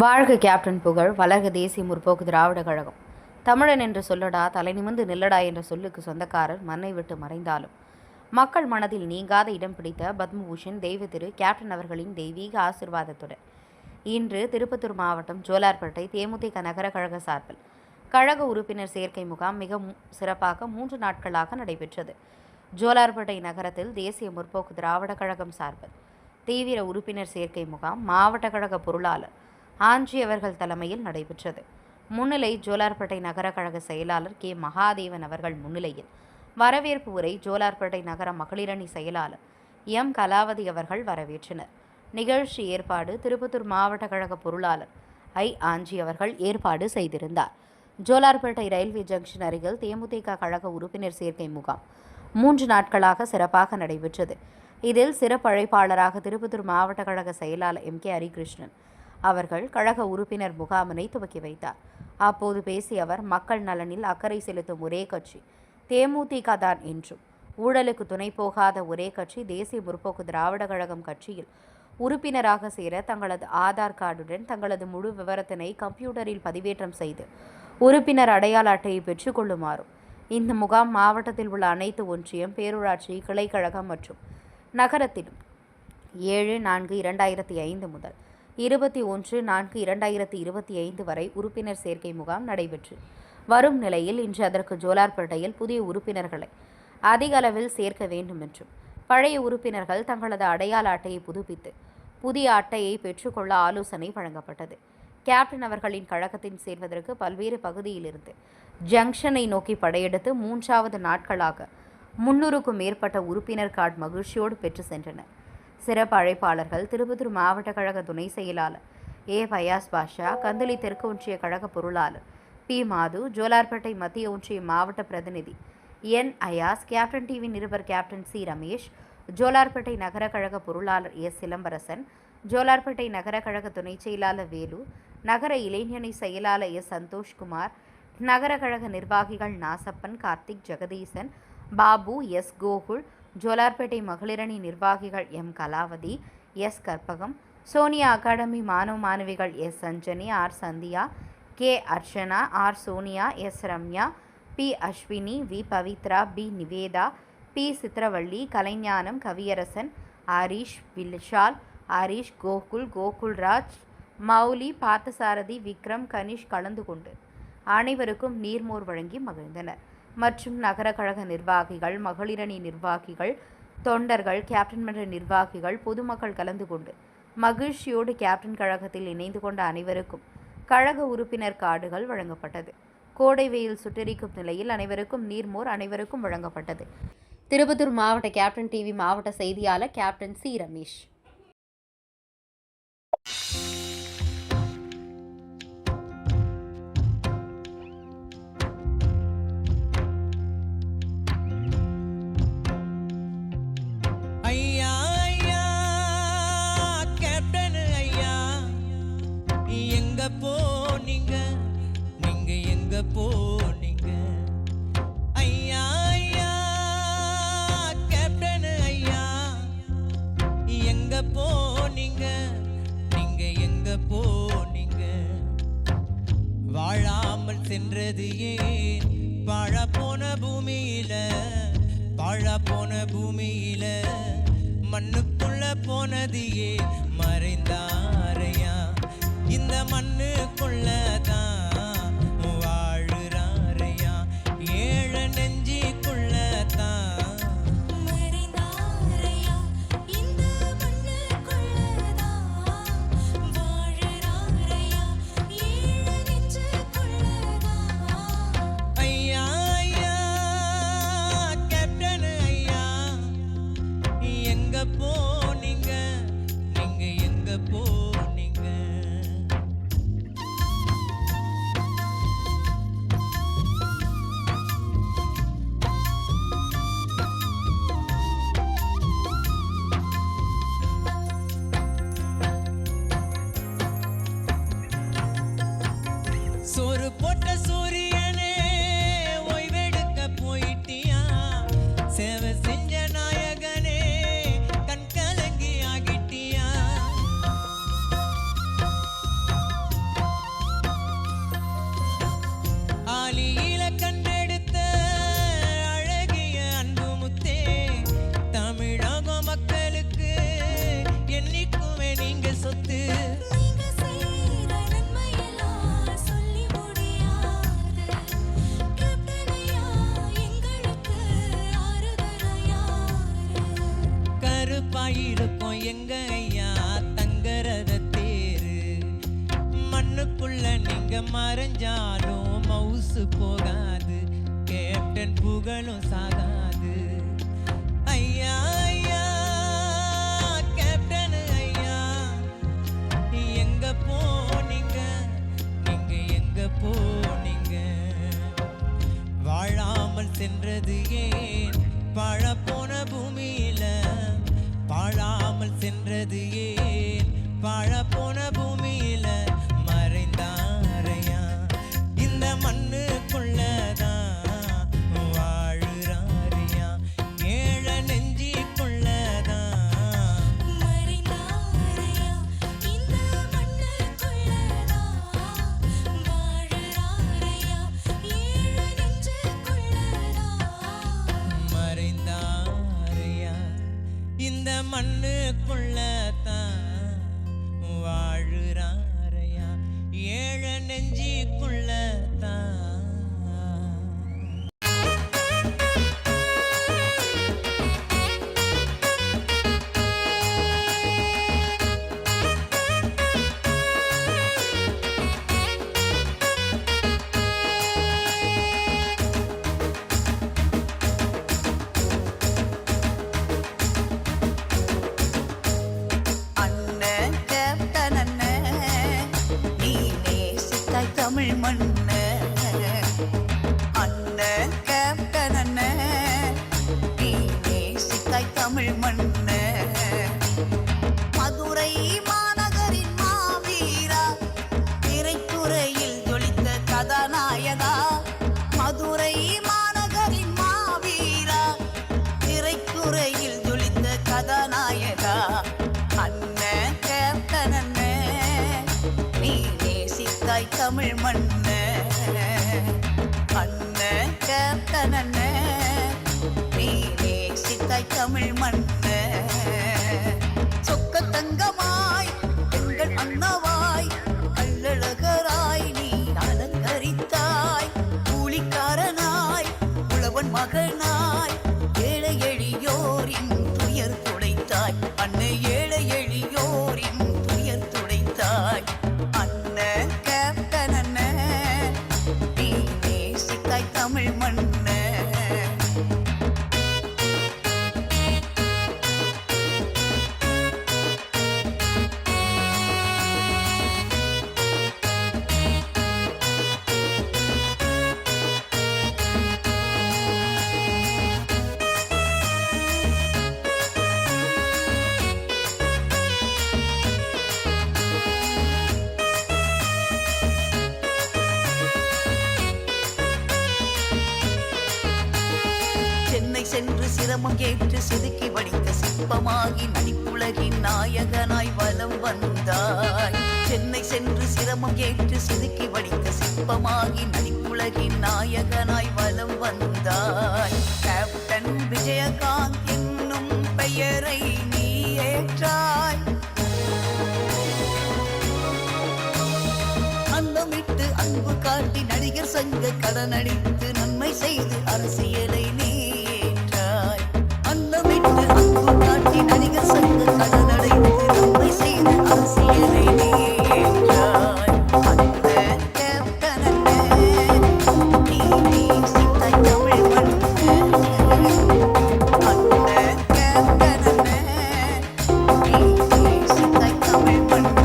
வாழ்க கேப்டன் புகழ், வளர்க தேசிய முற்போக்கு திராவிட கழகம். தமிழன் என்று சொல்லடா, தலை நிமிர்ந்து நில்லடா என்ற சொல்லுக்கு சொந்தக்காரர் மண்ணை விட்டு மறைந்தாலும் மக்கள் மனதில் நீங்காத இடம் பிடித்த பத்மபூஷன் தெய்வ திரு கேப்டன் அவர்களின் தெய்வீக ஆசிர்வாதத்துடன் இன்று திருப்பத்தூர் மாவட்டம் ஜோலார்பேட்டை தேமுதிக நகர கழக சார்பில் கழக உறுப்பினர் சேர்க்கை முகாம் மிக சிறப்பாக 3 நாட்களாக நடைபெற்றது. ஜோலார்பேட்டை நகரத்தில் தேசிய முற்போக்கு திராவிட கழகம் சார்பில் தீவிர உறுப்பினர் சேர்க்கை முகாம் மாவட்ட கழக பொருளாளர் ஆஞ்சி அவர்கள் தலைமையில் நடைபெற்றது. முன்னிலை ஜோலார்பேட்டை நகர கழக செயலாளர் கே மகாதேவன் அவர்கள் முன்னிலையில் வரவேற்பு உரை ஜோலார்பேட்டை நகர மகளிரணி செயலாளர் எம் கலாவதி அவர்கள் வரவேற்றனர். நிகழ்ச்சி ஏற்பாடு திருப்பத்தூர் மாவட்ட கழக பொருளாளர் ஆஞ்சி அவர்கள் ஏற்பாடு செய்திருந்தார். ஜோலார்பேட்டை ரயில்வே ஜங்ஷன் அருகில் தேமுதிக கழக உறுப்பினர் சேர்க்கை முகாம் 3 நாட்களாக சிறப்பாக நடைபெற்றது. இதில் சிறப்பு அழைப்பாளராக திருப்பத்தூர் மாவட்ட கழக செயலாளர் எம் கே ஹரிகிருஷ்ணன் அவர்கள் கழக உறுப்பினர் முகாமினை துவக்கி வைத்தார். அப்போது பேசிய அவர், மக்கள் நலனில் அக்கறை செலுத்தும் ஒரே கட்சி தேமுதிக தான் என்றும், ஊழலுக்கு துணை போகாத ஒரே கட்சி தேசிய முற்போக்கு திராவிட கழகம் கட்சியில் உறுப்பினராக சேர தங்களது ஆதார் கார்டுடன் தங்களது முழு விவரத்தினை கம்ப்யூட்டரில் பதிவேற்றம் செய்து உறுப்பினர் அடையாள அட்டையை பெற்றுக்கொள்ளுமாறும் இந்த முகாம் மாவட்டத்தில் உள்ள அனைத்து ஒன்றியம், பேரூராட்சி, கிளைக்கழகம் மற்றும் நகரத்திலும் 7/4/2005 முதல் 21/4/2025 வரை உறுப்பினர் சேர்க்கை முகாம் நடைபெற்று வரும் நிலையில் இன்று அதற்கு ஜோலார்பேட்டையில் புதிய உறுப்பினர்களை அதிக அளவில் சேர்க்க வேண்டும் என்றும், பழைய உறுப்பினர்கள் தங்களது அடையாள அட்டையை புதுப்பித்து புதிய அட்டையை பெற்றுக்கொள்ள ஆலோசனை வழங்கப்பட்டது. கேப்டன் அவர்களின் கழகத்தில் சேர்வதற்கு பல்வேறு பகுதியிலிருந்து ஜங்ஷனை நோக்கி படையெடுத்து 3வது நாட்களாக 300க்கும் மேற்பட்ட உறுப்பினர் கார்டு மகிழ்ச்சியோடு பெற்று சென்றனர். சிறப்பு அழைப்பாளர்கள் திருப்பத்தூர் மாவட்ட கழக துணை செயலாளர் ஃபயாஸ் பாஷா, கந்தளி தெற்கு ஒன்றிய கழக பொருளாளர் பி மாது, ஜோலார்பேட்டை மத்திய ஒன்றிய மாவட்ட பிரதிநிதி என் அயாஸ், கேப்டன் டிவி நிருபர் கேப்டன் சி ரமேஷ், ஜோலார்பேட்டை நகர கழக பொருளாளர் எஸ் சிலம்பரசன், ஜோலார்பேட்டை நகர கழக துணை செயலாளர் வேலு, நகர இளைஞணி செயலாளர் எஸ் சந்தோஷ்குமார், நகர கழக நிர்வாகிகள் நாசப்பன், கார்த்திக், ஜெகதீசன், பாபு, எஸ் கோகுல், ஜோலார்பேட்டை மகளிரணி நிர்வாகிகள் M Kalavathi, S Karpagam, Sonia academy மாணவ மாணவிகள் S Sanjani, R Sandhya, K Archana, R Sonia, S Ramya, P Ashwini, V Pavithra, P Nivetha, P Chithiravalli, Kalaignanam, Kaviyarasan, ஆரீஷ், Vishal, ஆரீஷ், Gokul, Gokulraj, Mouli, Parthasarathy, Vikram, Kanish கலந்து கொண்டு அனைவருக்கும் நீர்மோர் வழங்கி மகிழ்ந்தனர். மற்றும் நகர கழக நிர்வாகிகள், மகளிரணி நிர்வாகிகள், தொண்டர்கள், கேப்டன் மன்ற நிர்வாகிகள், பொதுமக்கள் கலந்து கொண்டு மகிழ்ச்சியோடு கேப்டன் கழகத்தில் இணைந்து கொண்ட அனைவருக்கும் கழக உறுப்பினர் கார்டுகள் வழங்கப்பட்டது. கோடை வெயில் சுட்டெரிக்கும் நிலையில் அனைவருக்கும் நீர்மோர் அனைவருக்கும் வழங்கப்பட்டது. திருப்பத்தூர் மாவட்ட கேப்டன் டிவி மாவட்ட செய்தியாளர் கேப்டன் சி ரமேஷ். போனீங்க நீங்க எங்க போனீங்க ஐயா ஐயா கேப்டன் ஐயா எங்க போனீங்க நீங்க எங்க போனீங்க வாழாமல் சென்றது ஏன் வாழ போன பூமியில மண்ணுக்குள்ள போனது ஏன் மறைந்தாரையா இந்த மண்ணுக்குள்ளதான் வாழுறாரையா ஏழ நெஞ்சிக்குள்ளதான் மறைந்தாரையா இந்த மண்ணுக்குள்ளதான் வாழுறாரையா ஏழ நெஞ்சிக்குள்ளதான் ஐயா ஐயா கேப்டன் ஐயா எங்க போனீங்க நீங்க எங்க போனீங்க சோறு போட்ட சூரியனே ஓய்வெடுக்க போயிட்டியா சேவை செஞ்ச நாயகனே கண்க சொத்து. நீங்க செய்யற நன்மையெல்லாம் சொல்லி முடியாது. கேப்டனையா எங்களுக்கு ஆறுதலா யாரு? கருப்பாயிருக்கும் எங்க ஐயா தங்கரத தேரு. மண்ணுக்குள்ள நீங்க மறைஞ்சாலும் மவுசு போகாது, கேப்டன் புகழும் சாகாது. ஐயா ஐயா கேப்டன் ஐயா, எங்க போனீங்க, நீங்க எங்க போனீங்க? வாழாமல் சென்றது ஏன் வாழப்போன பூமியில? வாழாமல் சென்றது ஏன் வாழப்போன பூமியில? மறைந்தாரையா இந்த மண்ணுக்குள்ளதான் வாழுறாரியா, ஏழ நெஞ்சிக்குள்ளதான். மறைந்தாரையா இந்த மண்ணுக்குள்ளதான் வாழுறாரையா, ஏழு நெஞ்சுக்குள்ளதான். மறைந்தாரையா இந்த மண்ணுக்குள்ளதான் வாழுறாரையா, ஏழ நெஞ்சிக்குள்ளதான். அண்ணன் கேப்டன் அண்ணன், நீ நேசித்தாய் தமிழ் மண்ணு. அண்ணன் கேப்டன் அண்ணன், நீ நேசித்தாய் தமிழ் மண்ணு. மதுரை மாநகரின் மாவீரா, திரைத்துறையில் ஜொலித்த கதாநாயகா. மதுரை மாநகரின் மாவீரா, திரைத்துறையில் ஜொலித்த கதாநாயகா. அண்ணன் கேப்டன் அண்ணன், நீ நேசித்தாய் தமிழ் மண்ணு. அண்ணன் கேப்டன் அண்ணன், நீ நேசித்தாய் தமிழ் மண்ணு. சொக்க தங்கமாய் எங்கள் அண்ணவாய் கள்ளழகராய் நீ அலங்கரித்தாய். கூலிக்காரனாய் உழவன் மகனாய் ஏழை எளியோரின் துயர் துடைத்தாய். அன்னை ஏழை எளியோரின் துயர் துடைத்தாய். அண்ணன் கேப்டன் அண்ணன், நீ நேசித்தாய் தமிழ் மண்ணு. சென்னை சென்று சிரமம் கேட்டு செதுக்கி வடித்த சிற்பமாகி நடிப்புலகின் நாயகனாய் வலம் வந்தாய். சென்னை சென்று சிரமம் கேட்டு செதுக்கி வடித்த சிற்பமாகி நடிப்புலகின் நாயகனாய் வலம் வந்தாய். கேப்டன் விஜயகாந்த் என்னும் பெயரை நீ ஏற்றாய். அந்தமிட்டு அன்பு காட்டி நடிகர் சங்க கடனடித்து நன்மை செய்து அரசியலை நீ ஏற்றாய். அந்தமிட்டு அன்பு காட்டி நடிகர் சங்க கடனடைத்து நன்மை செய்து அரசியலை நீ ஏற்றாய். அண்ணன் கேப்டன் அண்ணன், நீ நேசித்தாய் தமிழ் மண்ணு. அண்ணன் கேப்டன் அண்ணன், நீ நேசித்தாய் தமிழ் மண்ணு.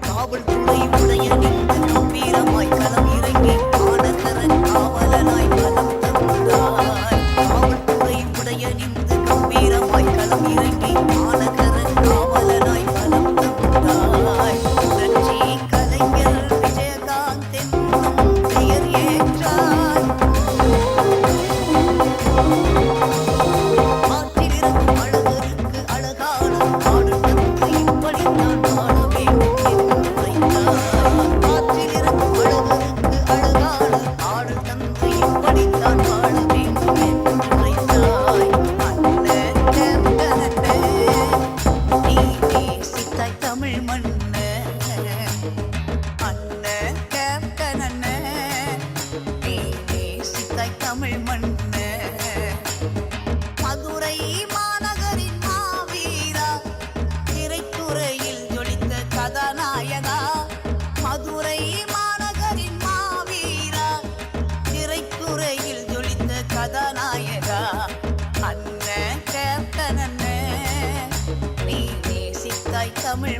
காவல்துறை உடைய நின்று கம்பீரமாய் களம் இறங்கி மாநகரன் காவலனாய் பலம் தந்தாய். காவல்துறை உடைய நின்று கம்பீரமாய் களம் இறங்கி மாநகரன் காவலனாய் பலம் தமிழ்